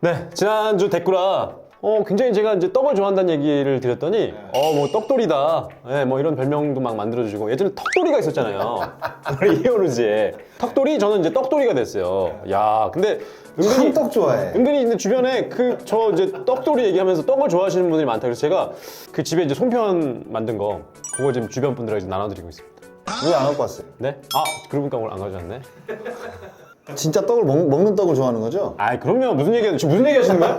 네, 지난주 댓글아 굉장히 제가 이제 떡을 좋아한다는 얘기를 드렸더니 뭐 떡돌이다, 뭐 이런 별명도 막 만들어주시고, 예전에 턱돌이가 있었잖아요. 우리 히어로즈에 턱돌이, 저는 이제 떡돌이가 됐어요. 야, 근데 은근히 떡 좋아해. 은근히 근데 주변에 저 이제 떡돌이 얘기하면서 떡을 좋아하시는 분들이 많다. 그래서 제가 그 집에 이제 송편 만든 거 그거 지금 주변 분들에게 나눠드리고 있습니다. 왜 안 갖고 왔어요? 네? 그러고 보니까 오늘 안 가져왔네. 진짜 떡을 먹는 떡을 좋아하는 거죠? 그럼요. 지금 무슨 얘기 하시는 거예요?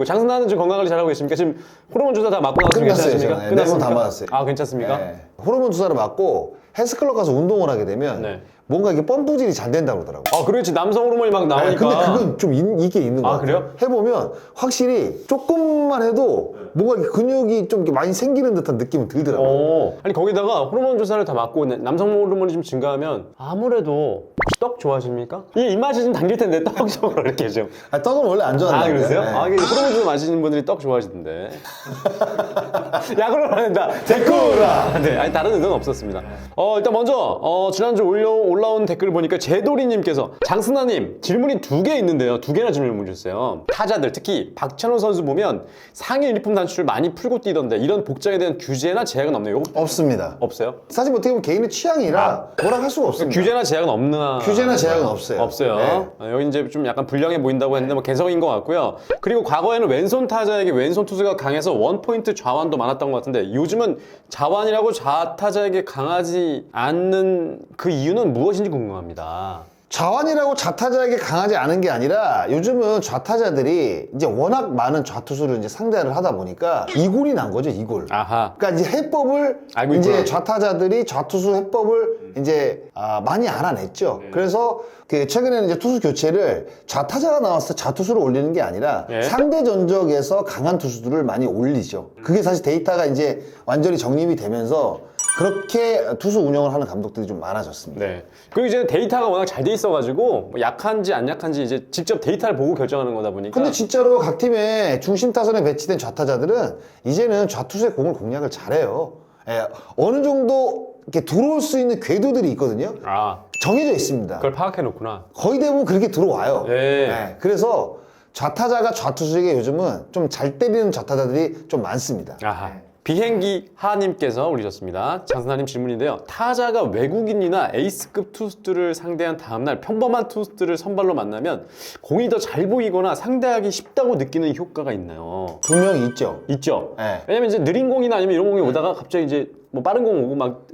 장순아는 지금 건강관리 잘하고 계십니까? 지금 호르몬 주사 다 맞고 나서 끝났어요, 괜찮으십니까? 저는. 네 번 다 맞았어요. 괜찮습니까? 네. 호르몬 주사를 맞고 헬스클럽 가서 운동을 하게 되면 네. 뭔가 이게 펌프질이 잘 된다고 그러더라고요. 그렇지. 남성 호르몬이 막 나오니까. 근데 그건 좀 이게 있는 거 같아요. 그래요? 해보면 확실히 조금만 해도 뭔가 이렇게 근육이 좀 이렇게 많이 생기는 듯한 느낌은 들더라고요. 아니 거기다가 호르몬 주사를 다 맞고 남성 호르몬이 좀 증가하면 아무래도 혹시 떡 좋아하십니까? 이 입맛이 좀 당길 텐데 떡 쪽으로 이렇게 좀. 떡은 원래 안 좋아하는데. 그러세요? 네. 이게 호르몬 주사 마시는 분들이 떡 좋아하시던데. 야구를 하는다. 댓글아. 네, 아니 다른 의도는 없었습니다. 일단 먼저 지난주 올라온 댓글을 보니까 제도리님께서 장승아님 질문이 2개 있는데요. 2개나 질문을 주셨어요. 타자들 특히 박찬호 선수 보면 상위 유니폼 단추를 많이 풀고 뛰던데 이런 복장에 대한 규제나 제약은 없나요? 없습니다. 없어요? 사실 어떻게 보면 개인의 취향이라 뭐라 할 수가 없습니다. 규제나 제약은 없나? 규제나 제약은 없어요. 없어요. 네. 여기 이제 좀 약간 불량해 보인다고 했는데 뭐 개성인 것 같고요. 그리고 과거에는 왼손 타자에게 왼손 투수가 강해서 원포인트 좌완도 많았던 것 같은데 요즘은 좌완이라고 좌타자에게 강하지 않는 그 이유는 무엇인지 궁금합니다. 좌완이라고 좌타자에게 강하지 않은 게 아니라 요즘은 좌타자들이 이제 워낙 많은 좌투수를 이제 상대를 하다 보니까 이골이 난 거죠, 이골. 아하. 그러니까 이제 해법을 알고 이제 있구나. 좌타자들이 좌투수 해법을 이제 많이 알아냈죠. 그래서 그 최근에는 이제 투수 교체를 좌타자가 나왔을 때 좌투수를 올리는 게 아니라 예. 상대 전적에서 강한 투수들을 많이 올리죠. 그게 사실 데이터가 이제 완전히 정립이 되면서 그렇게 투수 운영을 하는 감독들이 좀 많아졌습니다. 네. 그리고 이제 데이터가 워낙 잘 돼 있어가지고 뭐 약한지 안 약한지 이제 직접 데이터를 보고 결정하는 거다 보니까. 근데 진짜로 각 팀의 중심 타선에 배치된 좌타자들은 이제는 좌투수의 공을 공략을 잘해요. 어느 정도 이렇게 들어올 수 있는 궤도들이 있거든요. 정해져 있습니다. 그걸 파악해 놓구나. 거의 대부분 그렇게 들어와요. 네. 그래서 좌타자가 좌투수에게 요즘은 좀 잘 때리는 좌타자들이 좀 많습니다. 아하. 비행기 하님께서 올리셨습니다. 장승아님 질문인데요. 타자가 외국인이나 에이스급 투수들을 상대한 다음날 평범한 투수들을 선발로 만나면 공이 더 잘 보이거나 상대하기 쉽다고 느끼는 효과가 있나요? 분명히 있죠. 있죠. 네. 왜냐면 이제 느린 공이나 아니면 이런 공이 오다가 갑자기 이제 뭐 빠른 공 오고 막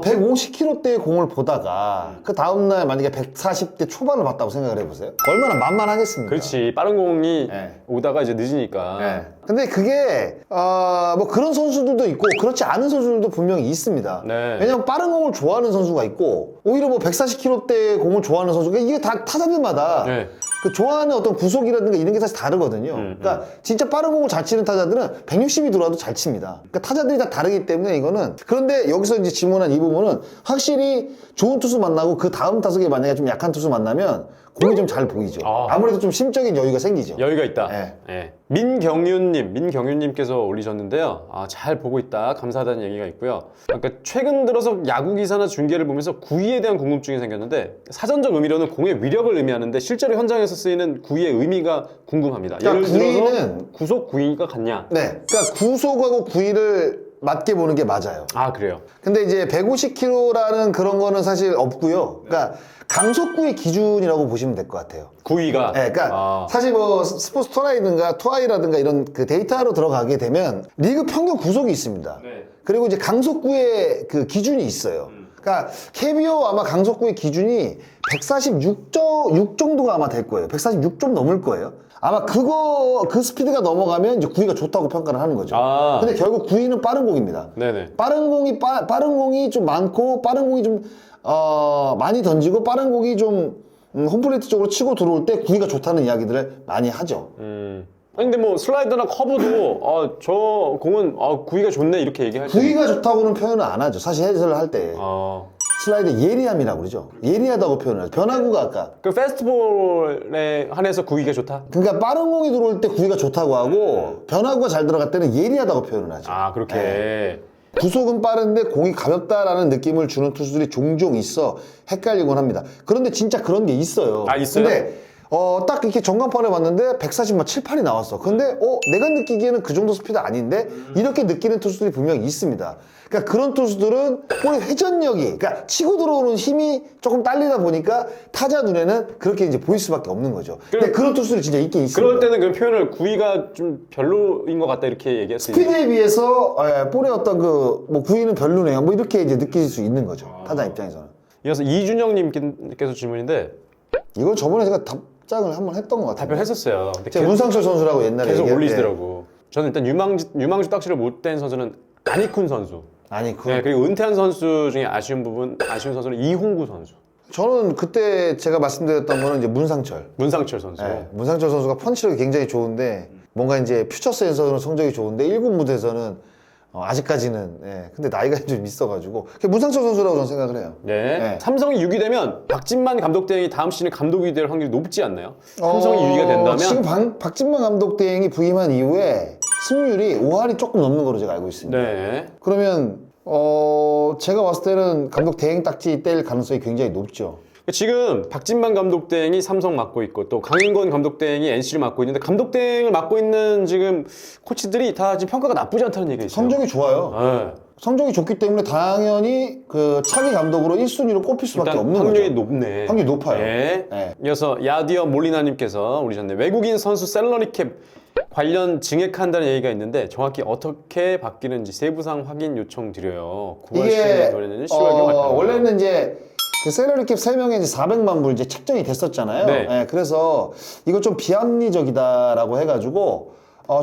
150km대의 공을 보다가 그 다음날 만약에 140대 초반을 봤다고 생각을 해보세요. 얼마나 만만하겠습니까? 그렇지. 빠른 공이 네. 오다가 이제 늦으니까. 근데 그게 뭐 그런 선수들도 있고 그렇지 않은 선수들도 분명히 있습니다. 네. 왜냐면 빠른 공을 좋아하는 선수가 있고 오히려 뭐 140km대 공을 좋아하는 선수가 이게 다 타자들마다 네. 그 좋아하는 어떤 구속이라든가 이런 게 사실 다르거든요. 그러니까 진짜 빠른 공을 잘 치는 타자들은 160이 들어와도 잘 칩니다. 그러니까 타자들이 다 다르기 때문에 이거는. 그런데 여기서 이제 질문한 이 부분은 확실히 좋은 투수 만나고 그 다음 타석에 만약에 좀 약한 투수 만나면 공이 좀 잘 보이죠. 아무래도 좀 심적인 여유가 생기죠. 여유가 있다. 네. 네. 민경윤님께서 올리셨는데요. 잘 보고 있다. 감사하다는 얘기가 있고요. 그러니까 최근 들어서 야구 기사나 중계를 보면서 구위에 대한 궁금증이 생겼는데 사전적 의미로는 공의 위력을 의미하는데 실제로 현장에서 쓰이는 구위의 의미가 궁금합니다. 그러니까 예를 들어서 구위는 구속 구위가 같냐? 네. 그러니까 구속하고 구위를 맞게 보는 게 맞아요. 그래요. 근데 이제 150km라는 그런 거는 사실 없고요. 그러니까 강속구의 기준이라고 보시면 될 것 같아요. 구위가. 네, 그러니까 사실 뭐 스포츠 토라이든가 토아이라든가 이런 그 데이터로 들어가게 되면 리그 평균 구속이 있습니다. 네. 그리고 이제 강속구의 그 기준이 있어요. 그러니까 KBO 아마 강속구의 기준이 146 정도가 아마 될 거예요. 146 좀 넘을 거예요. 아마 그 스피드가 넘어가면 이제 구위가 좋다고 평가를 하는 거죠. 근데 결국 구위는 빠른 공입니다. 네네. 빠른 공이 좀 많고 빠른 공이 좀 많이 던지고 빠른 공이 좀 홈플레이트 쪽으로 치고 들어올 때 구위가 좋다는 이야기들을 많이 하죠. 아니, 근데 뭐 슬라이더나 커브도 저 공은 구위가 좋네 이렇게 얘기할 때. 구위가 좋다고는 표현을 안 하죠. 사실 해설을 할 때. 슬라이더 예리함이라고 그러죠. 예리하다고 표현을 하죠. 변화구가 아까. 그 페스티벌에 한해서 구위가 좋다? 그러니까 빠른 공이 들어올 때 구위가 좋다고 하고 변화구가 잘 들어갈 때는 예리하다고 표현을 하죠. 그렇게. 네. 구속은 빠른데 공이 가볍다라는 느낌을 주는 투수들이 종종 있어 헷갈리곤 합니다. 그런데 진짜 그런 게 있어요. 있어요? 근데 딱 이렇게 전광판을 봤는데 140만 7, 8이 나왔어. 근데 내가 느끼기에는 그 정도 스피드 아닌데 이렇게 느끼는 투수들이 분명히 있습니다. 그러니까 그런 투수들은 볼의 회전력이, 그러니까 치고 들어오는 힘이 조금 딸리다 보니까 타자 눈에는 그렇게 이제 보일 수밖에 없는 거죠. 근데 그런 투수들이 진짜 있긴 있습니다. 그럴 때는 그 표현을 구위가 좀 별로인 것 같다 이렇게 얘기했어요. 스피드에 비해서 볼의 어떤 뭐 구위는 별로네요. 뭐 이렇게 이제 느낄 수 있는 거죠. 타자 입장에서는. 이어서 이준영님께서 질문인데 이건 저번에 제가 답장을 한번 했던 것 같아요. 답변했었어요. 근데 제가 문상철 선수라고 옛날에 계속 얘기할 때 올리시더라고. 저는 일단 유망주 딱지를 못 댄 선수는 안희쿤 선수. 아니 네, 그리고 은퇴한 선수 중에 아쉬운 선수는 이홍구 선수. 저는 그때 제가 말씀드렸던 거는 이제 문상철. 문상철 선수. 네, 문상철 선수가 펀치력이 굉장히 좋은데 뭔가 이제 퓨처스에서는 성적이 좋은데 1군 무대에서는 아직까지는 근데 나이가 좀 있어가지고 문상철 선수라고 저는 생각을 해요. 네. 네. 삼성이 6위 되면 박진만 감독 대행이 다음 시즌에 감독이 될 확률이 높지 않나요? 삼성이 6위가 된다면 지금 박진만 감독 대행이 부임한 이후에 승률이 5할이 조금 넘는 거로 제가 알고 있습니다. 네. 그러면 제가 봤을 때는 감독 대행 딱지 뗄 가능성이 굉장히 높죠. 지금 박진만 감독 대행이 삼성 맡고 있고 또 강인권 감독 대행이 NC를 맡고 있는데 감독 대행을 맡고 있는 지금 코치들이 다 지금 평가가 나쁘지 않다는 얘기가 있어요. 성적이 좋아요. 네. 성적이 좋기 때문에 당연히 그 차기 감독으로 1순위로 꼽힐 수밖에 일단 없는 확률이 거죠. 높네. 확률이 높아요. 네. 네. 이어서 야디어 몰리나님께서 올리셨네. 외국인 선수 샐러리 캡 관련 증액한다는 얘기가 있는데 정확히 어떻게 바뀌는지 세부상 확인 요청 드려요. 9월 10일에 노래는 10월 말. 원래는 이제 그 셀러리 캡 3명에 이제 400만 불 이제 책정이 됐었잖아요. 네. 그래서 이거 좀 비합리적이다라고 해가지고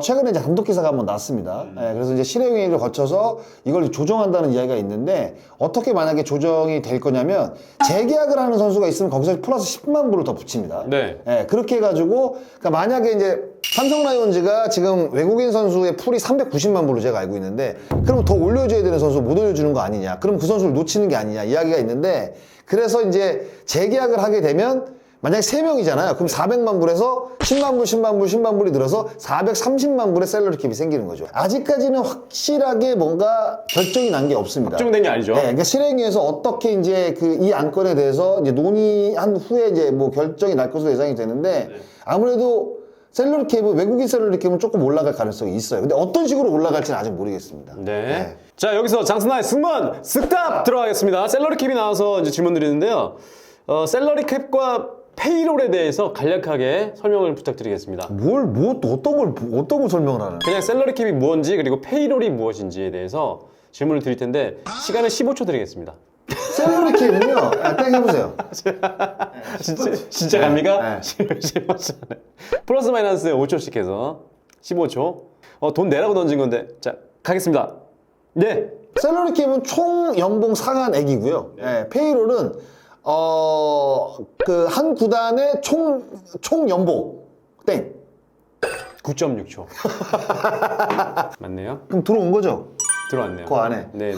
최근에 이제 감독 기사가 한번 났습니다. 그래서 이제 실행회의를 거쳐서 이걸 조정한다는 이야기가 있는데 어떻게 만약에 조정이 될 거냐면 재계약을 하는 선수가 있으면 거기서 플러스 10만 불을 더 붙입니다. 네. 그렇게 해가지고 그러니까 만약에 이제 삼성 라이온즈가 지금 외국인 선수의 풀이 390만 불로 제가 알고 있는데 그럼 더 올려줘야 되는 선수 못 올려주는 거 아니냐? 그럼 그 선수를 놓치는 게 아니냐 이야기가 있는데 그래서 이제 재계약을 하게 되면 만약에 3명이잖아요. 그럼 400만 불에서 10만 불, 10만 불, 10만 불이 들어서 430만 불의 샐러리 캡이 생기는 거죠. 아직까지는 확실하게 뭔가 결정이 난 게 없습니다. 확정된 게 아니죠. 그러니까 실행위에서 어떻게 이제 이 안건에 대해서 이제 논의한 후에 이제 뭐 결정이 날 것으로 예상이 되는데 아무래도 샐러리 캡은 외국인 샐러리 캡은 조금 올라갈 가능성이 있어요. 근데 어떤 식으로 올라갈지는 아직 모르겠습니다. 네. 자, 여기서 장스나의 승무원 쓱답 들어가겠습니다. 샐러리 캡이 나와서 이제 질문 드리는데요. 샐러리 캡과 페이롤에 대해서 간략하게 설명을 부탁드리겠습니다. 어떤 걸 설명을 하는? 그냥 샐러리 캡이 무엇인지 그리고 페이롤이 무엇인지에 대해서 질문을 드릴 텐데 시간은 15초 드리겠습니다. 샐러리 캡은요, 딱 해보세요. 진짜 갑니까? 네. 15초 안에. 플러스 마이너스 5초씩 해서 15초. 돈 내라고 던진 건데. 자, 가겠습니다. 네. 샐러리 캡은 총 연봉 상한액이고요. 페이롤은 그 한 구단의 총 연봉 땡. 9.6초. 맞네요. 그럼 들어온 거죠? 들어왔네요. 그 안에. 네네.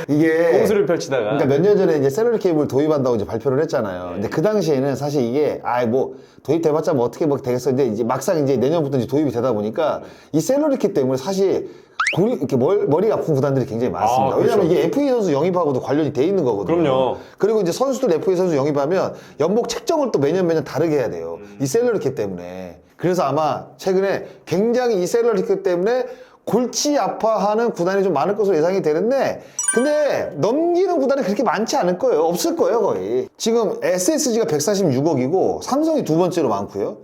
이게 꼼수를 펼치다가. 그러니까 몇 년 전에 이제 샐러리 캡을 도입한다고 이제 발표를 했잖아요. 근데 그 당시에는 사실 이게 뭐 도입돼봤자 뭐 어떻게 뭐 되겠어. 근데 이제 막상 이제 내년부터 이제 도입이 되다 보니까 이 샐러리 캡 때문에 사실 이렇게 머리가 아픈 구단들이 굉장히 많습니다. 그렇죠. 왜냐면 이게 FA 선수 영입하고도 관련이 돼 있는 거거든요. 그럼요. 그리고 이제 선수들 FA 선수 영입하면 연봉 책정을 또 매년 다르게 해야 돼요. 이 샐러리 캡 때문에. 그래서 아마 최근에 굉장히 이 샐러리 캡 때문에 골치 아파하는 구단이 좀 많을 것으로 예상이 되는데 근데 넘기는 구단이 그렇게 많지 않을 거예요. 없을 거예요 거의. 지금 SSG가 146억이고 삼성이 두 번째로 많고요.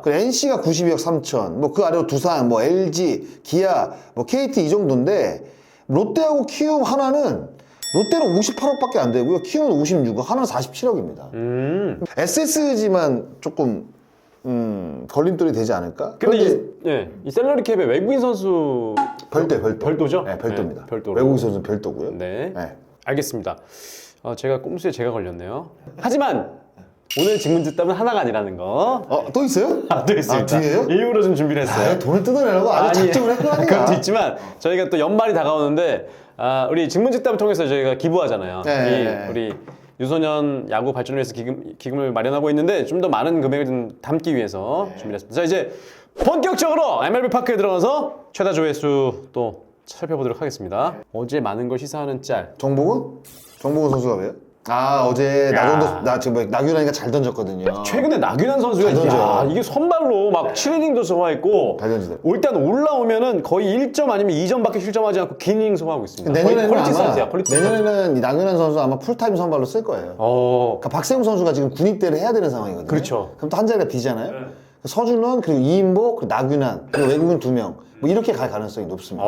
그리고 NC가 92억 3천, 뭐 그 아래로 두산, 뭐 LG, 기아, 뭐 KT 이 정도인데 롯데하고 키움 하나는 롯데는 58억밖에 안 되고요. 키움은 56억, 하나는 47억입니다. SSG만 조금 걸림돌이 되지 않을까? 근데 이 샐러리 캡에 외국인 선수 별도. 별도죠? 네, 별도입니다. 네, 별도로. 외국인 선수는 별도고요. 네. 네. 알겠습니다. 제가 꼼수에 제가 걸렸네요. 하지만 오늘 질문즉답은 하나가 아니라는 거. 또 있어요? 또 있습니다. 뒤에요? 일부러 좀 준비를 했어요. 돈을 뜯어내려고 아주 작정을 했구나. 그것도 있지만 저희가 또 연말이 다가오는데 우리 질문즉답을 통해서 저희가 기부하잖아요. 네. 우리 유소년 야구 발전을 위해서 기금을 마련하고 있는데 좀 더 많은 금액을 좀 담기 위해서 준비했습니다. 자, 이제 본격적으로 MLB 파크에 들어가서 최다 조회수 또 살펴보도록 하겠습니다. 어제 많은 걸 시사하는 짤. 정복은 선수가 왜요? 아 어제 야. 나정도 나 지금 나균환이가 잘 던졌거든요. 최근에 나균환 선수가 잘 던져요. 야, 이게 선발로 막 7이닝도 소화했고 잘 던지더라고요. 일단 올라오면은 거의 1점 아니면 2점밖에 실점하지 않고 긴 이닝 소화하고 있습니다. 내년에는 거의 퀄리티 아마 선수야, 퀄리티 선수. 내년에는 이 나균환 선수 아마 풀타임 선발로 쓸 거예요. 그러니까 박세웅 선수가 지금 군입대를 해야 되는 상황이거든요. 그렇죠. 그럼 또 한 자리가 비잖아요. 서준원 그리고 이인복 그리고 나균환 그리고 외국인 2명 뭐 이렇게 갈 가능성이 높습니다.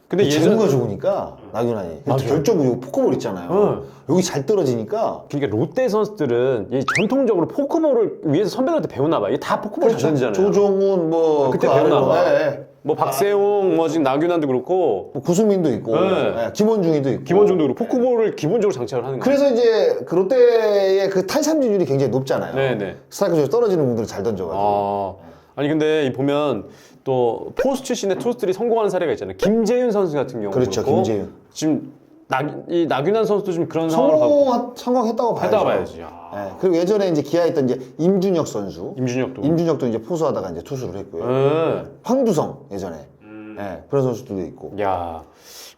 근데 재무가 좋으니까 나균환이 결정구 요 포크볼 있잖아요. 여기 잘 떨어지니까 그러니까 롯데 선수들은 이 전통적으로 포크볼을 위에서 선배들한테 배우나 봐. 이게 다 포크볼 잘 던지잖아요. 조종훈 뭐 그때 그 배우나 아래로, 봐. 예, 예. 뭐 박세웅, 뭐 지금 나균환도 그렇고 뭐 구승민도 있고 네. 예, 김원중이도 있고 김원중도 그렇고 포크볼을 기본적으로 장착을 하는 거예요. 그래서 이제 그 롯데의 그 탈삼진율이 굉장히 높잖아요. 네네. 스트라이크 쪽에 떨어지는 분들을 잘 던져가지고. 아니 근데 이 보면 또 포수 출신의 투수들이 성공하는 사례가 있잖아요. 김재윤 선수 같은 경우 그렇죠, 그렇고 김재윤. 지금 이 나균환 선수도 좀 그런 상황을 갖고 성공했다고 봐야죠. 했다고 봐야지. 예, 그리고 예전에 이제 기아에 있던 이제 임준혁 선수. 임준혁도. 이제 포수하다가 이제 투수를 했고요. 네. 황두성 예전에. 예, 그런 선수들도 있고. 야.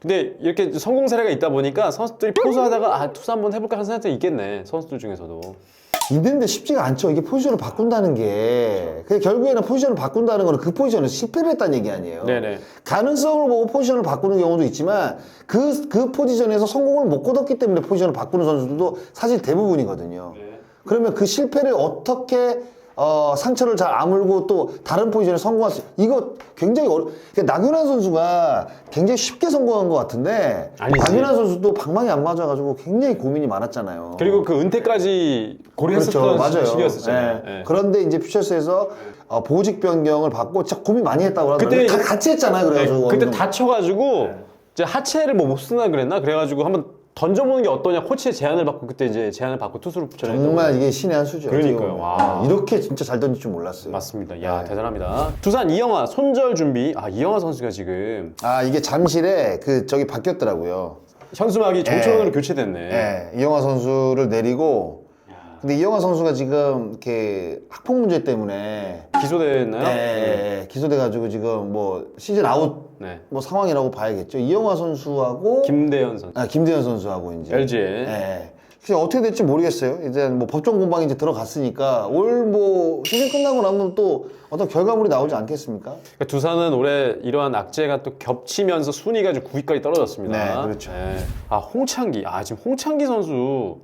근데 이렇게 성공 사례가 있다 보니까 선수들이 포수하다가 투수 한번 해볼까 하는 생각도 있겠네. 선수들 중에서도. 있는데 쉽지가 않죠. 이게 포지션을 바꾼다는 게. 그게 결국에는 포지션을 바꾼다는 거는 그 포지션에서 실패를 했다는 얘기 아니에요. 네네. 가능성을 보고 포지션을 바꾸는 경우도 있지만 그 포지션에서 성공을 못 거뒀기 때문에 포지션을 바꾸는 선수들도 사실 대부분이거든요. 그러면 그 실패를 어떻게 상처를 잘 아물고 또 다른 포지션에 성공할 수 이거 굉장히 그러니까 나균환 선수가 굉장히 쉽게 성공한 것 같은데 아니지. 나균환 선수도 방망이 안 맞아가지고 굉장히 고민이 많았잖아요. 그리고 그 은퇴까지 고려했었던 맞아요. 시기였었잖아요. 예. 예. 그런데 이제 퓨처스에서 보직 변경을 받고 진짜 고민 많이 했다고 그때 하더라고요. 이제- 같이 했잖아요. 그래가지고 그때 어느 정도. 다쳐가지고 이제 하체를 뭐 못 쓰나 그랬나? 그래가지고 한번 던져보는 게 어떠냐 코치의 제안을 받고 그때 이제 제안을 받고 투수를 붙여냈다고. 정말 이게 신의 한 수죠. 그러니까요. 어떻게 보면. 와. 이렇게 진짜 잘 던질 줄 몰랐어요. 맞습니다. 야 대단합니다. 두산 이영하 손절 준비. 이영하 선수가 지금 이게 잠실에 저기 바뀌었더라고요. 현수막이 정초원으로 교체됐네. 예, 이영하 선수를 내리고. 근데 이영하 선수가 지금 이렇게 학폭 문제 때문에 기소됐나요? 기소돼가지고 지금 뭐 시즌 아웃 네. 뭐 상황이라고 봐야겠죠. 이영하 선수하고 김대현 선수. 김대현 선수하고 이제 LG에. 예. 그래서 어떻게 될지 모르겠어요. 이제 뭐 법정 공방이 이제 들어갔으니까 올 뭐 시즌 끝나고 나면 또 어떤 결과물이 나오지 않겠습니까? 그러니까 두산은 올해 이러한 악재가 또 겹치면서 순위가 좀 9위까지 떨어졌습니다. 네, 그렇죠. 홍창기. 지금 홍창기 선수.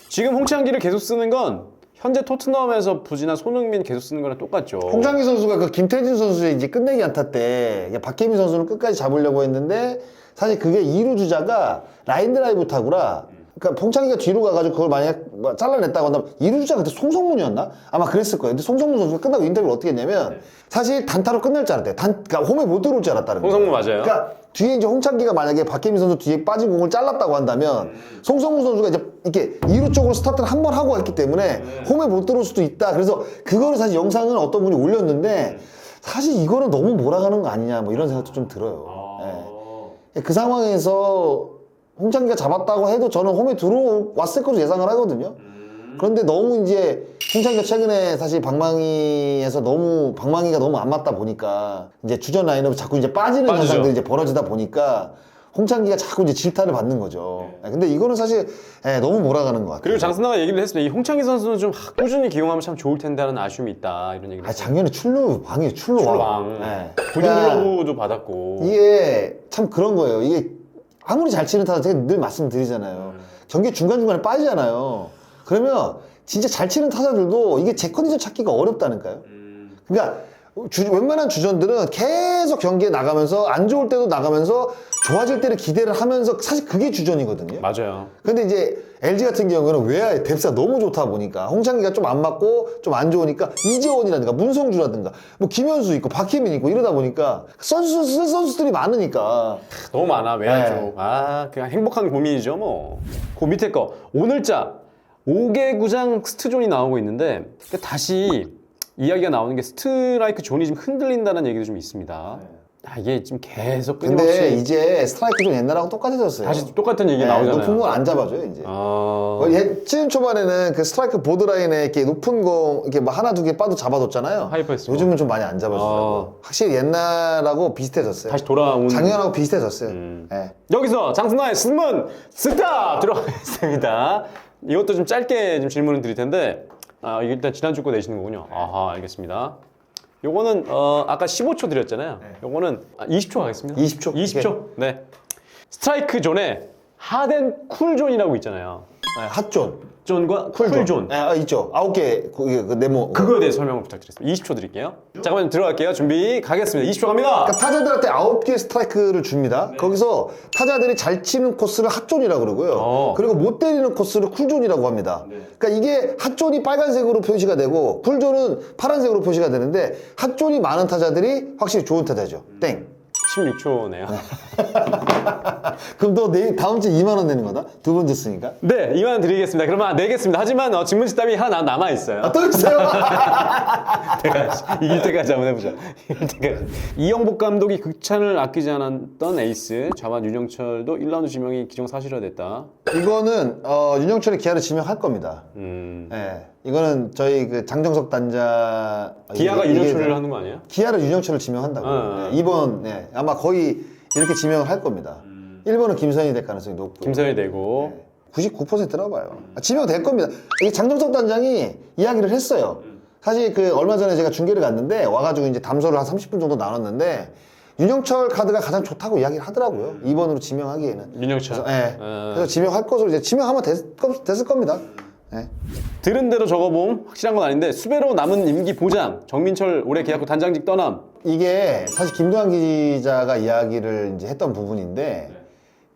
지금 홍창기를 계속 쓰는 건 현재 토트넘에서 부진한 손흥민 계속 쓰는 거랑 똑같죠. 홍창기 선수가 그 김태진 선수의 이제 끝내기 안타 때 박혜민 선수는 끝까지 잡으려고 했는데 사실 그게 2루 주자가 라인 드라이브 타구라 그러니까 홍창기가 뒤로 가가지고 그걸 만약 잘라냈다고 한다면 2루 주자가 그때 송성문이었나? 아마 그랬을 거예요. 근데 송성문 선수가 끝나고 인터뷰를 어떻게 했냐면 사실 단타로 끝날 줄 알았대요. 그러니까 홈에 못 들어올 줄 알았다는 거예요. 송성문 맞아요. 그러니까 뒤에 이제 홍창기가 만약에 박혜민 선수 뒤에 빠진 공을 잘랐다고 한다면 송성문 선수가 이제 이렇게 2루 쪽으로 스타트를 한 번 하고 갔기 때문에 홈에 못 들어올 수도 있다. 그래서 그거를 사실 영상은 어떤 분이 올렸는데 사실 이거는 너무 몰아가는 거 아니냐 뭐 이런 생각도 좀 들어요. 예. 그 상황에서 홍창기가 잡았다고 해도 저는 홈에 들어왔을 것으로 예상을 하거든요. 그런데 너무 이제 홍창기가 최근에 사실 방망이가 너무 안 맞다 보니까 이제 주전 라인업이 자꾸 이제 빠지는 빠지죠. 현상들이 이제 벌어지다 보니까 홍창기가 자꾸 이제 질타를 받는 거죠. 근데 이거는 사실 너무 몰아가는 것 같아요. 그리고 장선아가 얘기를 했습니다. 이 홍창기 선수는 좀 꾸준히 기용하면 참 좋을 텐데 하는 아쉬움이 있다. 이런 얘기를 했어요. 작년에 출루왕이에요, 출루왕. 골든글러브도 받았고. 이게 참 그런 거예요. 이게 아무리 잘 치는 타자 제가 늘 말씀드리잖아요. 경기 중간중간에 빠지잖아요. 그러면 진짜 잘 치는 타자들도 이게 제 컨디션 찾기가 어렵다니까요. 그러니까 웬만한 주전들은 계속 경기에 나가면서 안 좋을 때도 나가면서 좋아질 때를 기대를 하면서 사실 그게 주전이거든요. 맞아요. 근데 이제 LG 같은 경우는 외야의 뎁스가 너무 좋다 보니까 홍창기가 좀 안 맞고 좀 안 좋으니까 이재원이라든가 문성주라든가 뭐 김현수 있고 박혜민 있고 이러다 보니까 선수들이 많으니까 너무 많아 외야 네. 쪽. 그냥 행복한 고민이죠 뭐. 그 밑에 거 오늘자 5개 구장 스트존이 나오고 있는데 다시 이야기가 나오는 게 스트라이크 존이 좀 흔들린다는 얘기도 좀 있습니다. 이게 지금 계속 근데 끊임없이 이제 스트라이크 좀 옛날하고 똑같아졌어요. 다시 똑같은 얘기가 나오잖아요. 높은 건 안 잡아줘요 이제. 시즌 초반에는 그 스트라이크 보드라인에 이렇게 높은 공 이렇게 뭐 하나 두 개 빠도 잡아뒀잖아요. 하이퍼했어. 요즘은 좀 많이 안 잡아주더라고. 확실히 옛날하고 비슷해졌어요. 다시 돌아온. 작년하고 비슷해졌어요. 여기서 장승환의 숨은 스탑 들어가겠습니다. 이것도 좀 짧게 좀 질문을 드릴 텐데 이게 일단 지난주 거 내시는 거군요. 아하, 알겠습니다. 요거는 아까 15초 드렸잖아요. 요거는 20초 가겠습니다. 20초? 20초. 네. 스트라이크 존에 핫앤 쿨 존이라고 있잖아요. 네, 핫존. 존과 쿨 존. 있죠. 9개 그 네모. 그거에 대해 설명을 부탁드리겠습니다. 20초 드릴게요. 잠깐만 들어갈게요. 준비 가겠습니다. 20초 갑니다. 그러니까 타자들한테 9개 스트라이크를 줍니다. 거기서 타자들이 잘 치는 코스를 핫존이라고 그러고요. 그리고 못 때리는 코스를 쿨존이라고 합니다. 그러니까 이게 핫존이 빨간색으로 표시가 되고 쿨존은 파란색으로 표시가 되는데 핫존이 많은 타자들이 확실히 좋은 타자죠. 땡. 16초네요. 그럼 너 내일 다음 주에 2만 원 내는 거다? 두 번 줬으니까. 네, 2만 원 드리겠습니다. 그러면 내겠습니다. 하지만 질문지답이 하나 남아있어요. 또 있어요? 이길 때까지 한번 해보자. 이길 때까지. 이영복 감독이 극찬을 아끼지 않았던 에이스 좌완 윤영철도 1라운드 지명이 기정사실화됐다. 이거는 윤영철이 기아를 지명할 겁니다. 예, 이거는 저희 그 장정석 단장 기아가 윤영철을 하는 거 아니에요? 기아를 윤영철을 지명한다고. 네, 이번 아마 거의 이렇게 지명을 할 겁니다. 1번은 김선희 될 가능성이 높고. 김선희 되고. 99%라고 봐요. 지명될 겁니다. 이게 장정석 단장이 이야기를 했어요. 사실 그 얼마 전에 제가 중계를 갔는데 와가지고 이제 담소를 한 30분 정도 나눴는데 윤영철 카드가 가장 좋다고 이야기를 하더라고요. 2번으로 지명하기에는. 윤영철. 그래서 지명할 것으로 이제 지명하면 됐을 겁니다. 네. 들은 대로 적어봄 확실한 건 아닌데 수배로 남은 임기 보장 정민철 올해 계약 후 단장직 떠남. 이게 사실 김도환 기자가 이야기를 이제 했던 부분인데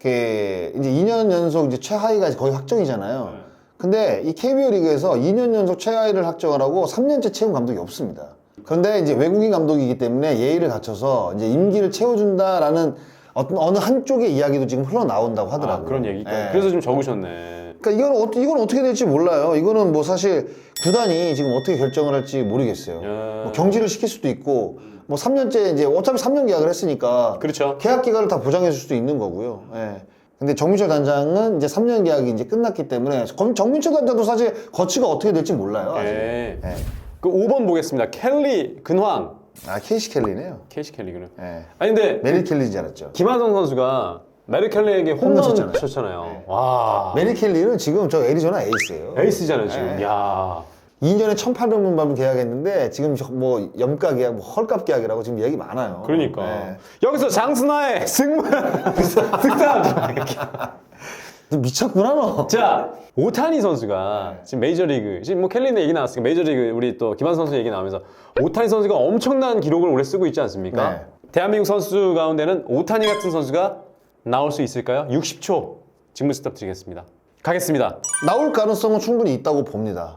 그 이제 2년 연속 이제 최하위가 거의 확정이잖아요. 근데 이 KBO 리그에서 2년 연속 최하위를 확정을 하고 3년째 채운 감독이 없습니다. 그런데 이제 외국인 감독이기 때문에 예의를 갖춰서 이제 임기를 채워준다라는 어느 한쪽의 이야기도 지금 흘러나온다고 하더라고요. 그런 얘기가. 네. 그래서 좀 적으셨네. 그러니까 이건 어떻게 될지 몰라요. 이거는 뭐 사실 구단이 지금 어떻게 결정을 할지 모르겠어요. 뭐 경질을 시킬 수도 있고, 뭐 3년째 이제 어차피 3년 계약을 했으니까. 그렇죠. 계약 기간을 다 보장해 줄 수도 있는 거고요. 예. 근데 정민철 단장은 이제 3년 계약이 이제 끝났기 때문에 정민철 단장도 사실 거치가 어떻게 될지 몰라요. 아직. 네. 예. 그 5번 보겠습니다. 켈리 근황. 케이시 켈리네요. 케이시 켈리 그래. 예. 아니 근데 메리 켈리인 줄 알았죠. 김하성 선수가 메리 켈리에게 홈런 쳤잖아요. 쳤잖아요. 와. 메리 켈리는 지금 저 애리조나 에이스예요. 에이스잖아요 지금. 네. 야. 2년에 1,800만 받으면 계약했는데 지금 뭐 염가 계약, 뭐 헐값 계약이라고 지금 얘기 많아요. 그러니까. 예. 여기서 장순아의 득점. 너 미쳤구나 너. 자, 오타니 선수가 지금 메이저리그, 지금 뭐 켈리는 얘기 나왔으니까 메이저리그 우리 또 김한 선수 얘기 나오면서 오타니 선수가 엄청난 기록을 올해 쓰고 있지 않습니까? 네. 대한민국 선수 가운데는 오타니 같은 선수가 나올 수 있을까요? 60초 직무 스탑 드리겠습니다. 가겠습니다. 나올 가능성은 충분히 있다고 봅니다.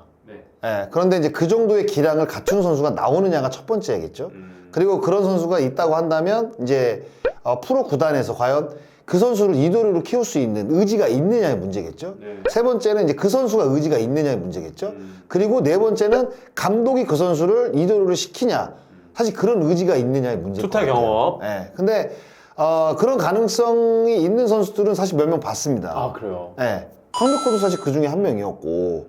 예, 그런데 이제 그 정도의 기량을 갖춘 선수가 나오느냐가 첫 번째겠죠. 그리고 그런 선수가 있다고 한다면 이제 프로 구단에서 과연 그 선수를 이도류로 키울 수 있는 의지가 있느냐의 문제겠죠. 세 번째는 이제 그 선수가 의지가 있느냐의 문제겠죠. 그리고 네 번째는 감독이 그 선수를 이도류로 시키냐. 사실 그런 의지가 있느냐의 문제일 것 투타 같아요. 경험. 예, 근데 그런 가능성이 있는 선수들은 사실 몇 명 봤습니다. 아, 그래요? 예. 강백호도 사실 그 중에 한 명이었고,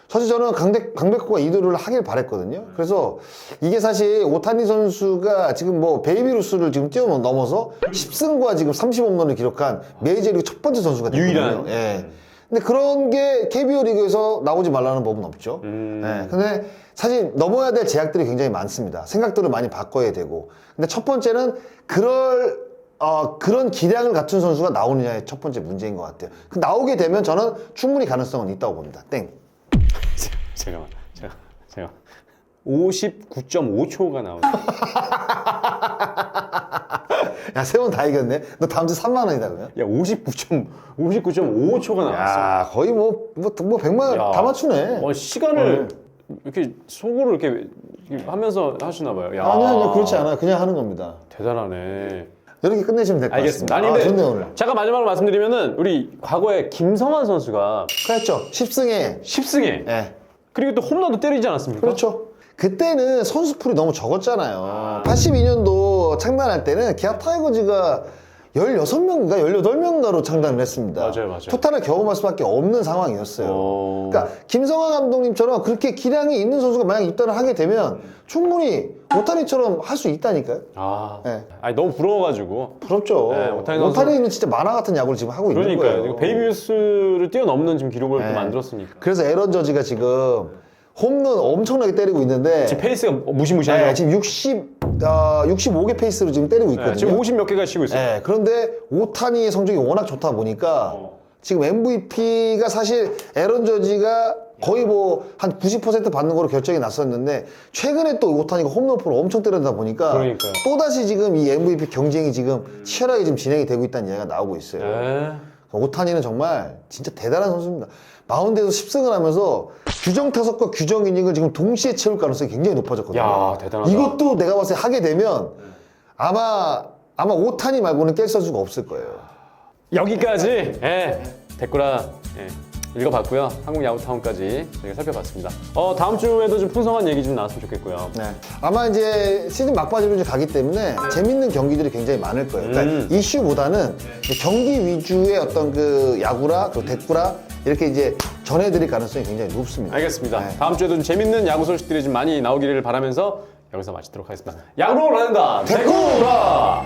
사실 저는 강백호가 이도를 하길 바랬거든요. 그래서 이게 사실 오타니 선수가 지금 뭐 베이비루스를 지금 뛰어넘어서 10승과 지금 30홈런을 기록한 메이저리그 첫 번째 선수가 됐거든요. 유일한. 예. 근데 그런 게 KBO 리그에서 나오지 말라는 법은 없죠. 예. 근데 사실 넘어야 될 제약들이 굉장히 많습니다. 생각들을 많이 바꿔야 되고. 근데 첫 번째는 그런 기량을 갖춘 선수가 나오느냐의 첫 번째 문제인 것 같아요. 나오게 되면 저는 충분히 가능성은 있다고 봅니다. 땡. 잠깐만. 59.5초가 나오네. 야, 세 번 다 이겼네. 너 다음 주 3만 원이다, 그러면? 야, 59.5초가 나왔어. 야, 거의 뭐 100만 원 야. 다 맞추네. 시간을 이렇게 속으로 이렇게 하면서 하시나 봐요. 야. 아니요, 그렇지 않아요. 그냥 하는 겁니다. 대단하네. 이렇게 끝내시면 될 것 알겠습니다. 같습니다. 아니, 근데 좋네, 오늘. 잠깐 마지막으로 말씀드리면은 우리 과거에 김성환 선수가 그렇죠. 10승에. 10승에 예. 그리고 또 홈런도 때리지 않았습니까? 그렇죠. 그때는 선수풀이 너무 적었잖아요. 82년도 창단할 때는 기아 타이거즈가 16명인가 18명가로 창단을 했습니다. 맞아요. 토탈을 경험할 수밖에 없는 상황이었어요. 그러니까 김성환 감독님처럼 그렇게 기량이 있는 선수가 만약 입단을 하게 되면 충분히 오타니처럼 할 수 있다니까요. 네. 아니 너무 부러워가지고. 부럽죠. 네, 오타니 선수. 오타니는 진짜 만화 같은 야구를 지금 하고 있는 그러니까요. 거예요. 베이비루스를 뛰어넘는 지금 기록을 또 만들었으니까. 그래서 에런 저지가 지금 홈런 엄청나게 때리고 있는데 지금 페이스가 무시무시하죠. 네, 지금 65개 페이스로 지금 때리고 있거든요. 지금 50 몇 개가 치고 있어요. 네, 그런데 오타니의 성적이 워낙 좋다 보니까 지금 MVP가 사실 에런 저지가 거의 뭐 한 90% 받는 거로 결정이 났었는데 최근에 또 오타니가 홈런포를 엄청 때리다 보니까 그러니까요. 또다시 지금 이 MVP 경쟁이 지금 치열하게 지금 진행이 되고 있다는 이야기가 나오고 있어요. 네. 오타니는 정말 진짜 대단한 선수입니다. 마운드에서 10승을 하면서 규정 타석과 규정 이닝을 지금 동시에 채울 가능성이 굉장히 높아졌거든요. 야, 대단하다. 이것도 내가 봤을 때 하게 되면 아마 오타니 말고는 깰 선수가 없을 거예요. 여기까지 댓글아 읽어봤고요. 한국 야구타운까지 저희가 살펴봤습니다. 다음 주에도 좀 풍성한 얘기 좀 나왔으면 좋겠고요. 네. 아마 이제 시즌 막바지로 이제 가기 때문에 재밌는 경기들이 굉장히 많을 거예요. 그러니까 이슈보다는 경기 위주의 어떤 그 야구라, 그 대꾸라 이렇게 이제 전해드릴 가능성이 굉장히 높습니다. 알겠습니다. 네. 다음 주에도 좀 재밌는 야구 소식들이 좀 많이 나오기를 바라면서 여기서 마치도록 하겠습니다. 야구로 가는다. 대꾸라!